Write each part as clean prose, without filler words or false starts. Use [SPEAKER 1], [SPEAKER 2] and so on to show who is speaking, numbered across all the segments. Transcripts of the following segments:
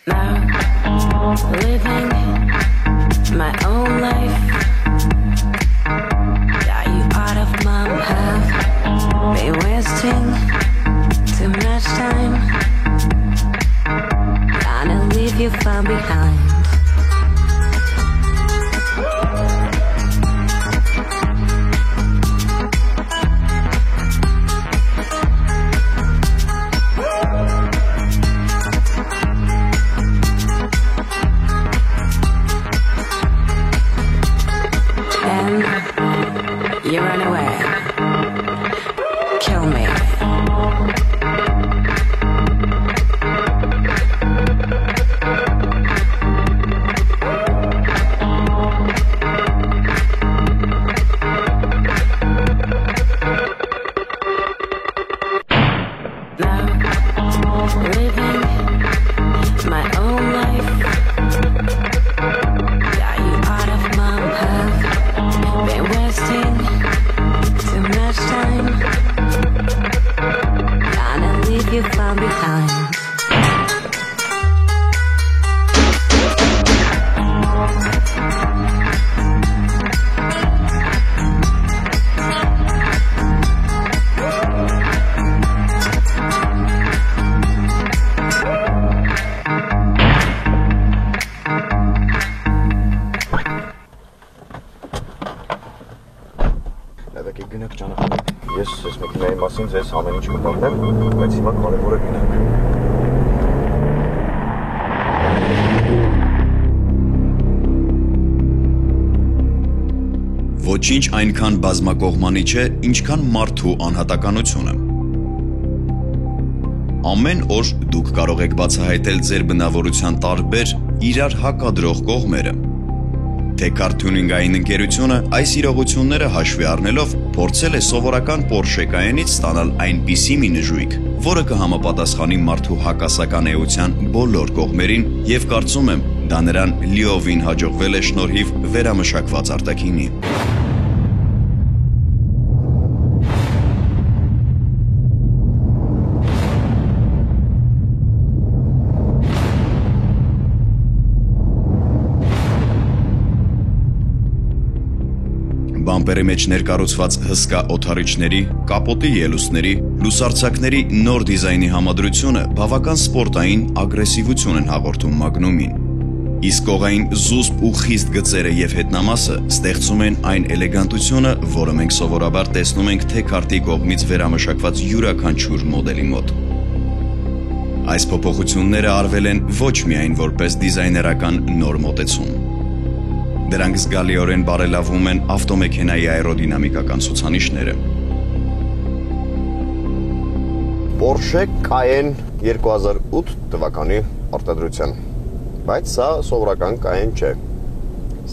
[SPEAKER 1] Living my own life. Got you out of my path. Been wasting too much time. Gonna leave you far behind. You run away. Kill me. Now, living my own life. Got you out of my path. Been wasting too much time. Gonna leave you far behind.
[SPEAKER 2] Գնանք ճանապարհ։ Ես այս մեքենայի մասին ձեզ ամեն ինչ կպատմեմ, բայց հիմա կարևորը գնանք։
[SPEAKER 3] Ոչինչ այնքան բազմակողմանի չէ, ինչքան մարդու անհատականությունը։ Ամեն օր դուք կարող եք բացահայտել ձեր բնավորության տարբեր իրար հակադրող կողմերը։ Tech-Car Tuning-ային ընկերությունը այս իրողությունները հաշվի առնելով փորձել է սովորական Porsche Cayenne-ից ստանալ այնպիսի մի նժույգ, որը կհամապատասխանի մարդու հակասական էության բոլոր կողմերին եւ կարծում եմ, դա նրան լիովին հաջողվել է շնորհիվ վերամշակված արտաքինի։ Բամպերի մեջ ներկառուցված հսկա օդառիչների, կապոտի ելուստների, լուսարձակների նոր դիզայնի համադրությունը բավական սպորտային ագրեսիվություն են հաղորդում Magnum-ին։ Իսկ կողային զուսպ ու խիստ գծերը եւ հետնամասը ստեղծում են այն էլեգանտությունը, որը մենք սովորաբար տեսնում ենք Tech-Car-ի կողմից վերամշակված յուրաքանչյուր մոդելի մոտ։ Այս փոփոխությունները արվել են ոչ միայն որպես դիզայներական նոր մոտեցում։ Դրանք զգալիորեն բարելավում են ավտոմեքենայի աերոդինամիկական ցուցանիշները։
[SPEAKER 2] Porsche Cayenne 2008 թվականի արտադրության։ Բայց սա սովորական Cayenne չէ։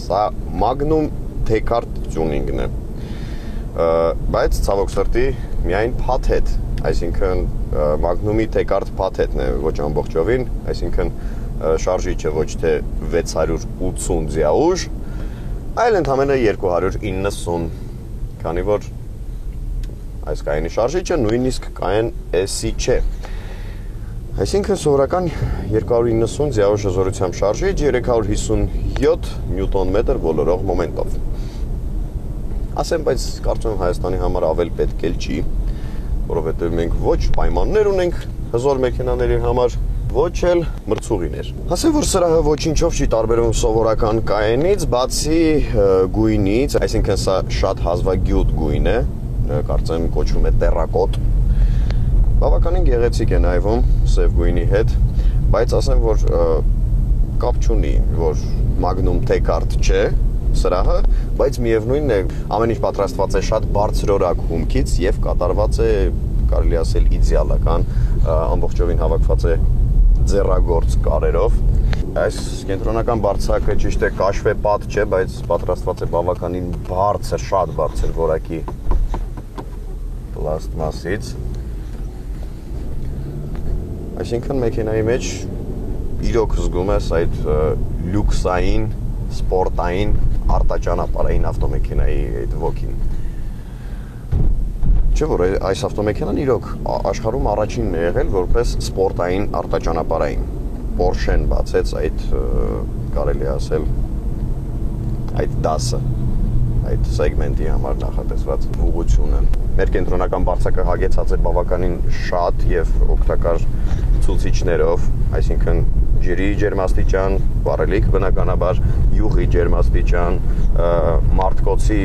[SPEAKER 2] Սա Magnum Tech-Car Tuning-ն է։ Բայց ցավոք սրտի միայն փաթեթ, այսինքն Magnum-ի Tech-Car փաթեթն է, ոչ ամբողջովին, այսինքն շարժիչը ոչ թե 680 ձիաուժ, այլ ընդամենը 290, քանի որ այս Cayenne-ի շարժիչը նույնիսկ Cayenne S-ի չէ։ Այսինքն սովորական 290 ձիաուժ հզորությամբ շարժիչ 357 նյուտոն-մետր ոլորող մոմենտով։ Ասեմ, բայց կարծում եմ Հայաստանի համար ավել պետք էլ չի, որովհետև մենք ոչ պայմաններ ունենք հզոր մեքենաների համար, ոչ էլ մրցուղիներ։ Ասեմ, որ սրահը ոչինչով չի տարբերվում սովորական Cayenne-ից, բացի գույնից, այսինքն սա շատ հազվագյուտ գույն է, կարծեմ կոչվում է տերակոտ։ Բավականին գեղեցիկ է նայվում սև գույնի հետ, բայց ասեմ, որ կապ չունի, որ Magnum Tech-Car չէ սրահը, բայց միևնույնն է, ամեն ինչ պատրաստված է շատ բարձրորակ հումքից եւ կատարված է, կարելի ասել, իդեալական, ամբողջովին հավաքված է ձեռագործ կարերով։ Այս կենտրոնական բարձակը ճիշտ է կաշվե պատ չէ, բայց պատրաստված է բավականին բարձր, շատ բարձր որակի պլաստմասից։ Այսինքն մեքենայի մեջ իրոք զգում ես այդ լյուքսային, սպորտային, արտաճանապարհային ավտոմեքենայի այդ ոգին։ Չէ՞ որ այս ավտոմեքենան իրոք աշխարհում առաջինն է եղել որպես սպորտային արտաճանապարհային։ Porsche-ն բացեց այդ կարելի ասել այդ դասը, այդ սեգմենտի համար նախատեսված ուղղությունը։ Մեր կենտրոնական բարձակը հագեցած է բավականին շատ եւ օգտակար ցուցիչներով, այսինքն ջրի ջերմաստիճան, վառելիք բնականաբար, յուղի ջերմաստիճան, մարտկոցի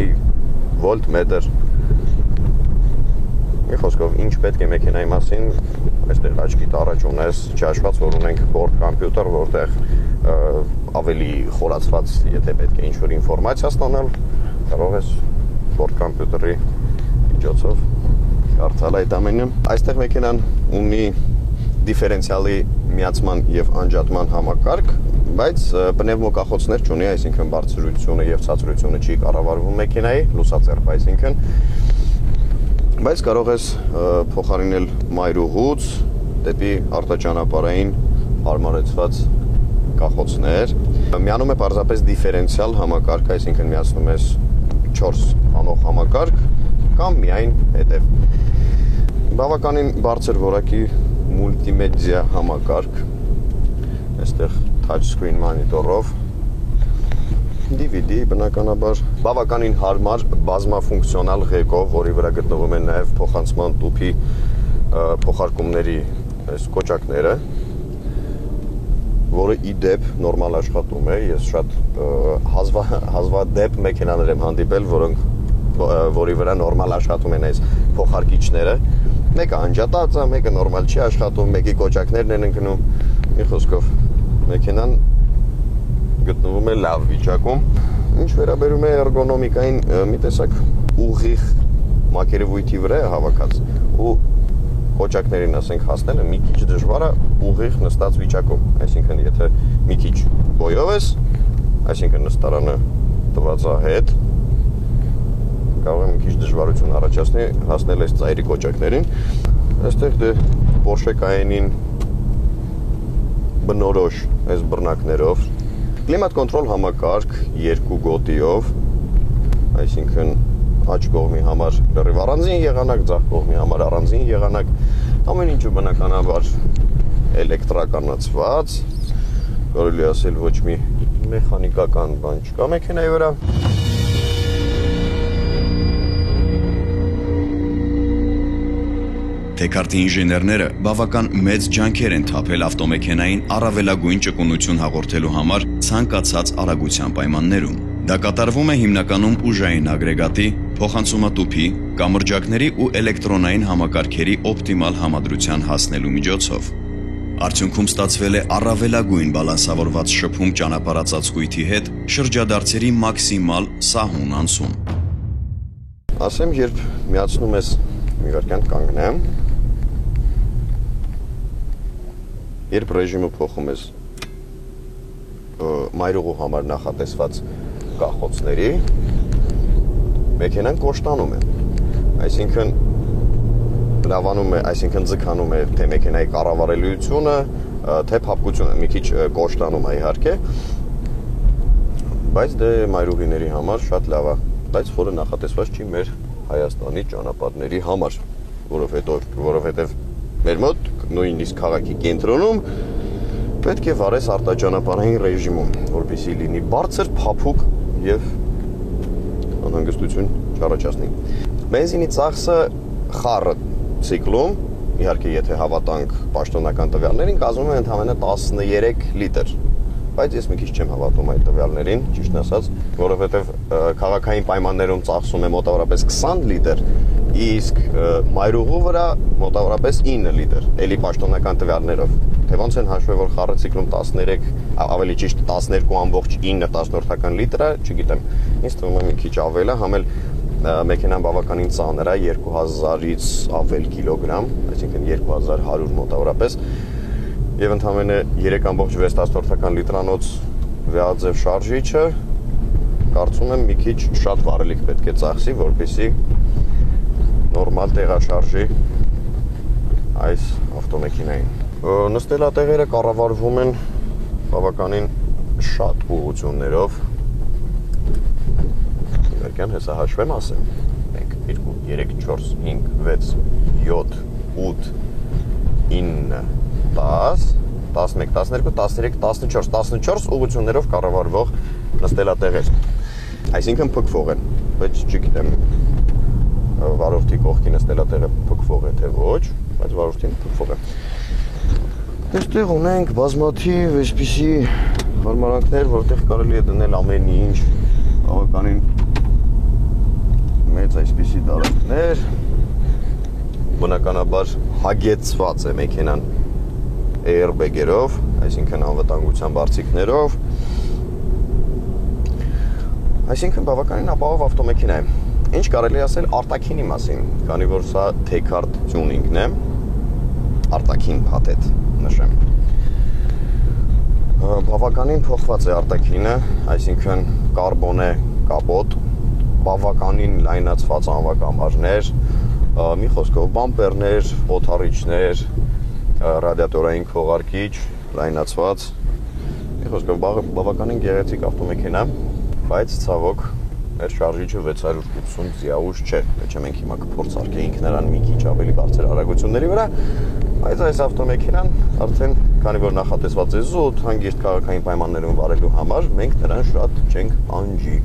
[SPEAKER 2] վոլտմետր։ Մի խոսքով, ինչ պետք է մեքենայի մասին, այստեղ աչքիդ առաջ ունես, չհաշված, որ ունենք բորդ կոմպյուտեր, որտեղ ավելի խորացված, եթե պետք է ինչ-որ ինֆորմացիա ստանալ, կարող ես բորդ կոմպյուտերի միջոցով կարդալ այդ ամենը։ Այստեղ մեքենան ունի դիֆերենցիալի միացման եւ անջատման համակարգ, բայց պնևմոկախոցներ չունի, այսինքն բարձրությունը եւ ցածրությունը չի կառավարվում մեքենայի, լուսաձեռք, այսինքն բայց կարող ես փոխարինել մայրուղուց դեպի արտաճանապարհային հարմարեցված կախոցներ։ Միանում է պարզապես դիֆերենցիալ համակարգ, այսինքն միացնում ես 4 անող համակարգ կամ միայն հետև։ Բավականին բարձր որակի մուլտիմեդիա համակարգ, այստեղ touch screen մոնիտորով, DVD բնականաբար, բավականին հարմար բազմաֆունկցիոնալ ղեկով, որի վրա գտնվում են նաև փոխանցման տուփի փոխարկումների այս կոճակները, որը ի դեպ նորմալ աշխատում է։ Ես շատ հազվադեպ մեքենաներ եմ հանդիպել, որի վրա նորմալ աշխատում են այս փոխարկիչները։ Մեկը անջատած է, մեկը նորմալ չի աշխատում, մեկի կոճակներն են ընկնում։ Մի խոսքով, մեքենան գտնվում է լավ վիճակում։ Ինչ վերաբերում է էրգոնոմիկային, մի տեսակ ուղիղ մակերևույթի վրա է հավաքած ու կոճակներին ասենք հասնելը մի քիչ դժվար է ուղիղ նստած վիճակում, այսինքն եթե մի քիչ բոյով ես, այսինքն նստարանը տված է հետ, կարող է մի քիչ դժվարություն առաջացնի հասնել այս ծայրի կոճակներին։ Այստեղ դե Porsche Cayenne-ին բնորոշ այս բռնակներով Կլիմատ կոնտրոլ համակարգ 2 գոտիով, այսինքն աջ կողմի համար լրիվ առանձին եղանակ, ձախ կողմի համար առանձին եղանակ, ամեն ինչը բնականաբար էլեկտրականացված, կարելի ասել ոչ մի մեխանիկական բան չկա մեքենայի վրա։
[SPEAKER 3] Թեքարտի ինժեներները բավական մեծ ջանքեր են թափել ավտոմեքենային առավելագույն ճկունություն հաղորդելու համար ցանկացած արագության պայմաններում։ Դա կատարվում է հիմնականում ուժային ագրեգատի, փոխանցումատուփի, կամրջակների ու էլեկտրոնային համակարգերի օպտիմալ համադրության հասնելու միջոցով։ Արդյունքում ստացվել է առավելագույն բալանսավորված շփում ճանապարհածածկույթի հետ շրջադարձերի մաքսիմալ սահուն անցում։
[SPEAKER 2] Ասեմ, երբ միացնում ես մի վարքյան կանգնեմ, երբ ռեժիմը փոխում ես մայրուղու համար նախատեսված կախոցների, մեքենան կոշտանում է, այսինքն լավանում է, այսինքն ձգանում է թե մեքենայի կառավարելիությունը, թե փափկությունը, մի քիչ կոշտանում է իհարկե, բայց դե մայրուղիների համար շատ լավ է, բայց որը նախատեսված չի մեր Հայաստանի ճանապարհների համար, որովհետև մեր մոտ նույնիսկ քաղաքի կենտրոնում պետք է վարես արտաճանապարհային ռեժիմում, որպեսզի լինի բարձր, փափուկ եւ անհանգստություն չառաջացնի։ Բենզինի ծախսը խառը ցիկլում, իհարկե եթե հավատանք պաշտոնական տվյալներին, կազմում է ընդամենը 13 լիտր։ Բայց ես մի քիչ չեմ հավատում այդ տվյալներին, ճիշտն ասած, որովհետև քաղաքային պայմաններում ծախսում է մոտավորապես 20 լիտր, իսկ մայրուղու վրա մոտավորապես 9 լիտր, էլի պաշտոնական տվյալներով։ Թե ոնց են հաշվել, որ խառը ցիկլում 13, ավելի ճիշտ 12.9 լիտր է, չգիտեմ, ինձ թվում է մի քիչ ավել է, համ էլ մեքենան բավականին ծանր է, 2000-ից ավել կիլոգրամ, այսինքն 2100 մոտավորապես, եւ ընդամենը 3.6 լիտրանոց վեաձև շարժիչը կարծում եմ մի քիչ շատ վառելիք պետք է ծախսի, որպեսզի նորմալ տեղաշարժի այս ավտոմեքենային։ Նստելատեղերը կառավարվում են բավականին շատ ուղղություններով։ Իհարկե, հեսա հաշվեմ ասեմ։ Մենք 2, 3, 4, 5, 6, 7, 8, 9, 10, 11, 12, 13, 14, 14 ուղղություններով կառավարվող նստելատեղեր։ Այսինքն փքվող են, բայց չգիտեմ վարորդի կողքի նստելատեղը փքվող է թե ոչ, բայց վարորդին փքվող է։ Այստեղ ունենք բազմաթիվ այսպիսի հարմարանքներ, որտեղ կարելի է դնել ամեն ինչ, բավականին մեծ այսպիսի դարակներ, բնականաբար հագեցված է մեքենան airbag-երով, այսինքն անվտանգության բարձիկներով, այսինքն բավականին ապահով ավտոմեքենա է։ Ինչ կարելի ասել արտաքինի մասին, քանի որ սա T-Card tuning-ն է, արտաքին փաթեթ նշեմ։ Բավականին փոխված է արտաքինը, այսինքն կարբոն է կապոտ, բավականին լայնացված անվակամարներ, մի խոսքով բամպերներ, օդառիչներ, ռադիատորային քողարկիչ, լայնացված, մի խոսքով բավականին գեղեցիկ ավտոմեքենա, բայց ցավոք մեր շարժիչը 680 ձիաուժ չէ, չէ մենք հիմա կփորձարկեինք նրան մի քիչ ավելի բարձր արագությունների վրա, բայց այս ավտոմեքենան արդեն քանի որ նախատեսված է զուտ, հանգիստ քաղաքային պայմաններում վարելու համար, մենք նրան շատ չենք անջի։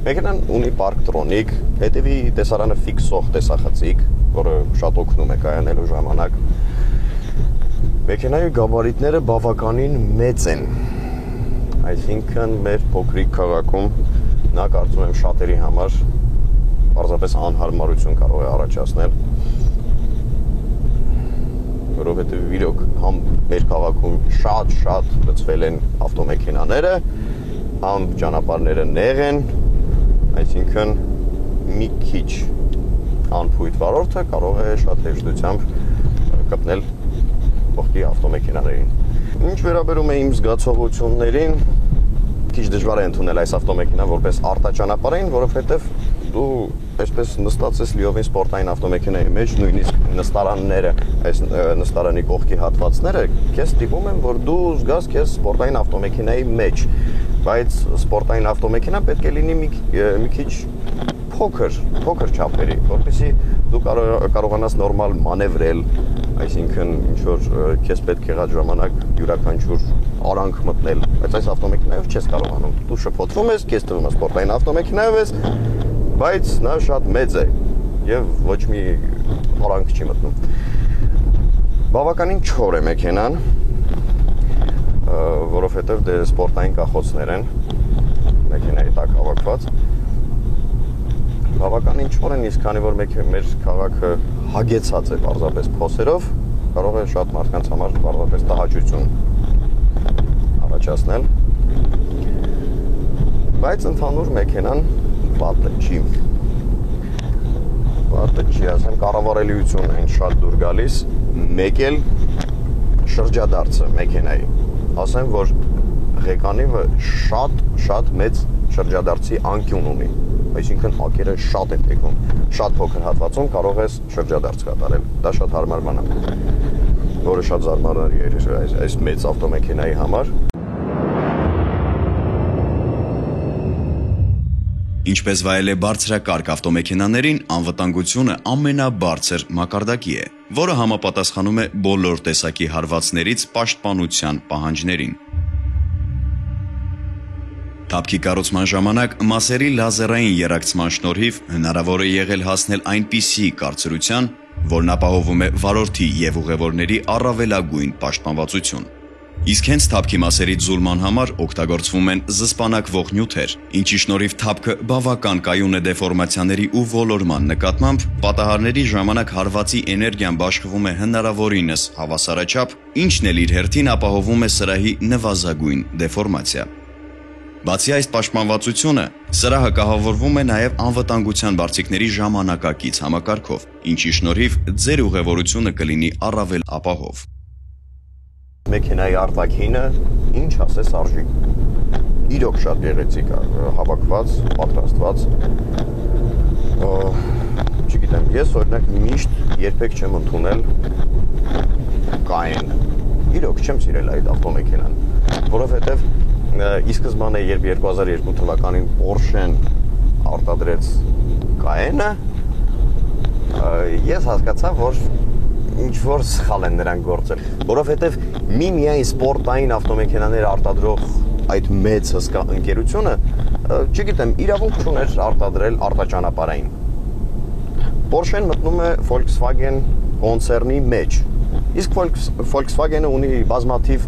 [SPEAKER 2] Մեքենան ունի պարկտրոնիկ, հետևի տեսարանը ֆիքսող տեսախցիկ, որը շատ օգնում է կայանելու ժամանակ։ Մեքենայի գաբարիտները բավականին մեծ են, այսինքն մեր փոքրիկ քաղաքում նա կարծում եմ շատերի համար պարզապես անհարմարություն կարող է առաջացնել, որովհետև իրոք համ մեր քաղաքում շատ լցվել են ավտոմեքենաները, համ ճանապարհները նեղ են, այսինքն մի քիչ անփույթ վարորդը կարող է շատ հեշտությամբ կպնել կողքի ավտոմեքենաներին։ Ինչ վերաբերում է իմ զգացողություններին, քիչ դժվար է ընդունել այս ավտոմեքենան որպես արտաճանապարհային, որովհետև դու այսպես նստած ես լիովին սպորտային ավտոմեքենայի մեջ, նույնիսկ նստարանները, այս նստարանի կողքի հատվածները քեզ ստիպում են, որ դու զգաս քեզ սպորտային ավտոմեքենայի մեջ, բայց սպորտային ավտոմեքենան պետք է լինի մի քիչ փոքր չափերի, որպեսզի դու կարողանաս նորմալ մանևրել, այսինքն ինչ որ քեզ պետք եղած ժամանակ յուրաքանչյուր արանք մտնել, բայց այս ավտոմեքենայով չես կարողանում։ Դու շփոթվում ես, քեզ թվում է սպորտային ավտոմեքենայով ես, բայց նա շատ մեծ է եւ ոչ մի արանք չի մտնում։ Բավականին չոր է մեքենան, որովհետեւ դե սպորտային կախոցներ են մեքենայի տակ հավաքված։ Բավականին չոր են, իսկ քանի որ մեր քաղաքը հագեցած է պարզապես փոսերով, կարող է շատ մարդկանց համար պարզապես տհաճություն առաջացնել, բայց ընդհանուր մեքենան վատը չի, ասեմ, կառավարելիությունը այն շատ դուր գալիս, մեկ էլ շրջադարձը մեքենայի, ասեմ, որ ղեկանիվը շատ մեծ շրջադարձի անկյուն ունի, այսինքն ակերը շատ են տեքում, շատ փոքր հատվածում կարող ես շրջադարձ կատարել, դա շատ հարմար բան է, որը շատ զարմանալի է այս մեծ ավտոմեքենայի համար։
[SPEAKER 3] Ինչպես վայել է բարձրակարգ ավտոմեքենաներին, անվտանգությունը ամենաբարձր մակարդակի է, որը համապատասխանում է բոլոր տեսակի հարվածներից պաշտպանության պահանջներին։ Թափքի կառուցման ժամանակ մասերի լազերային երակցման շնորհիվ հնարավոր է եղել հասնել այնպիսի կարծրության, որն ապահովում է վարորդի եւ ուղևորների առավելագույն պաշտպանվածություն։ Իսկ հենց թափքի մասերի ձուլման համար օգտագործվում են զսպանակվող նյութեր, ինչի շնորհիվ թափքը բավական կայուն է դեֆորմացիաների ու ոլորման նկատմամբ, պատահարների ժամանակ հարվածի էներգիան բաշխվում է հնարավորինս հավասարաչափ, ինչն էլ իր հերթին ապահովում է սրահի նվազագույն դեֆորմացիա։ Բացի այս պաշտպանվածությունը, սրահը կահավորվում է նաև անվտանգության բարձիկների ժամանակակից համակարգով, ինչի շնորհիվ ձեր ուղևորությունը կլինի առավել ապահով։
[SPEAKER 2] Մեքենայի արտաքինը ինչ ասես արժի։ Իրոք շատ գեղեցիկ է, հավաքված, պատրաստված։ Չգիտեմ, ես օրինակ միշտ երբեք չեմ ընդունել Cayenne։ Իրոք չեմ սիրել այդ ավտոմեքենան, որովհետև ի սկզբանե երբ 2002 թվականին Porsche-ն արտադրեց Cayenne-ը, ես հասկացա, որ ինչ որ սխալ են նրանք գործել, որովհետև միայն սպորտային ավտոմեքենաներ արտադրող այդ մեծ հսկա ընկերությունը, չգիտեմ, իրավունք չուներ արտադրել արտաճանապարհային։ Porsche-ն մտնում է Volkswagen կոնցեռնի մեջ։ Իսկ Volkswagen-ը ունի բազմաթիվ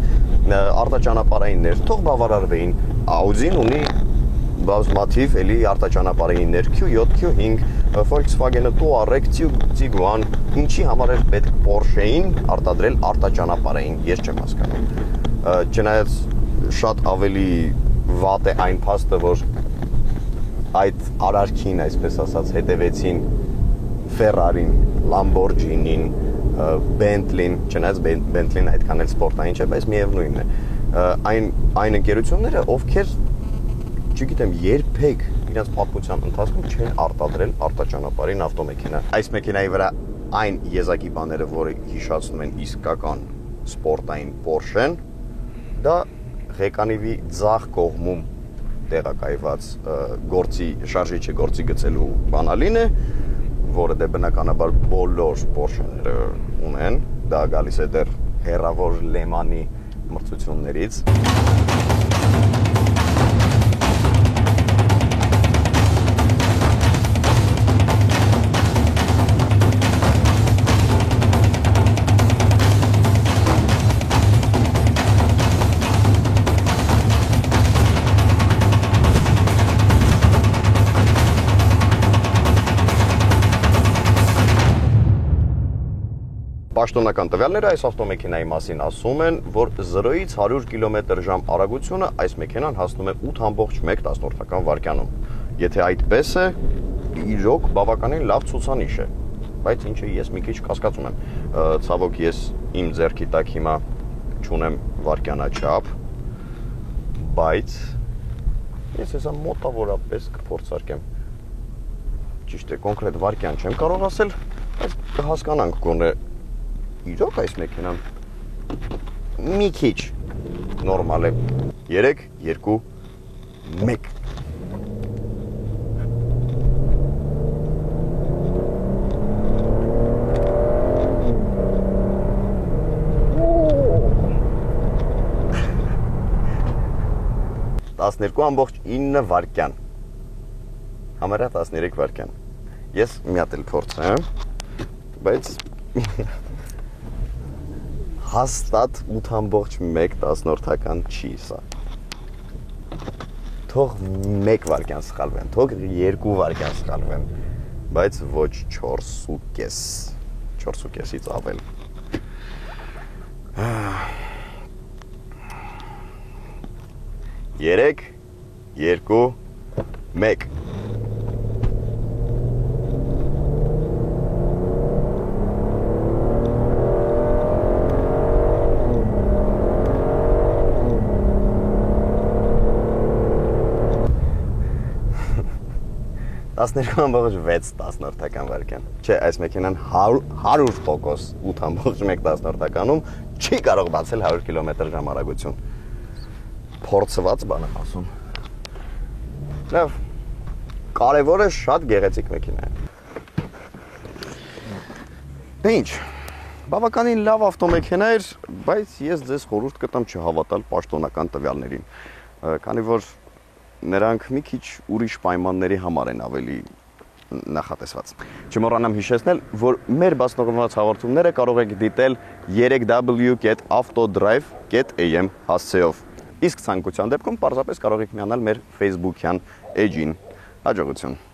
[SPEAKER 2] արտաճանապարհայիններ, թող բավարարվեին։ Audi-ն ունի բազմաթիվ էլի արտաճանապարհայիններ, Q7, Q5, Volkswagen-ը Touareg, Tiguan, ինչի համար է պետք Porsche-ին արտադրել արտաճանապարհային, ես չեմ հասկանում։ Չնայած շատ ավելի վատ է այն փաստը, որ այդ արարքին, այսպես ասած, հետևեցին Ferrari-ին, Lamborghini-ին, Bentley-ին, չնայած Bentley-ին այդքան էլ սպորտային չէ, բայց միևնույնն է։ Այն ընկերությունները, ովքեր, չգիտեմ, երբեք իրենց պատմության ընթացքում չեն արտադրել արտաճանապարհային ավտոմեքենա։ Այս մեքենայի վրա այն եզակի բաները, որը հիշացնում են իսկական սպորտային Porsche-ն, դա ղեկանիվի ձախ կողմում տեղակայված գործի շարժիչը գործի գցելու բանալին է, որը դե բնականաբար բոլոր Porsche-ները ունեն, դա գալիս է դեռ հեռավոր Լեմանի մրցություններից։ Պաշտոնական տվյալները այս ավտոմեքենայի մասին ասում են, որ 0-ից 100 կմ/ժ արագությունը այս մեքենան հասնում է 8.1 վայրկյանում։ Եթե այդպես է, իրոք բավականին լավ ցուցանիշ է, բայց ինչը ես մի քիչ կասկածում եմ։ Ցավոք ես իմ ձեռքի տակ հիմա չունեմ վայրկյանաչափ, բայց ես հեսա մոտավորապես կփորձարկեմ։ Ճիշտ է, կոնկրետ վայրկյան չեմ կարող ասել, բայց կհասկանանք գոնե իրոք այս մեքենան մի քիչ նորմալ է։ 3, 2, 1 12.9 վայրկյան։ Համարյա 13 վայրկյան։ Ես մի հատ էլ փորձեմ, բայց հաստատ 8.1 չի սա։ Թող 1 վայրկյան սխալվեմ, թող 2 վայրկյան սխալվեմ, բայց ոչ 4.5, 4.5-ից ավել։ 3, 2, 1 12.6 վայրկյան։ Չէ, այս մեքենան 100% 8.1-ում չի կարող բացել 100 կմ/ժ արագություն։ Փորձված բան եմ ասում։ Լավ, կարևորը շատ գեղեցիկ մեքենա է։ Դե ինչ, բավականին լավ ավտոմեքենա էր, բայց ես ձեզ խորհուրդ կտամ չհավատալ պաշտոնական տվյալներին, քանի որ նրանք մի քիչ ուրիշ պայմանների համար են ավելի նախատեսված։ Չմոռանամ հիշեցնել, որ մեր բացնողնված հաղորդումները կարող եք դիտել 3w.autodrive.am հասցեով։ Իսկ ցանկության դեպքում պարզապես կարող եք միանալ մեր Facebook-յան էջին։ Հաջողություն։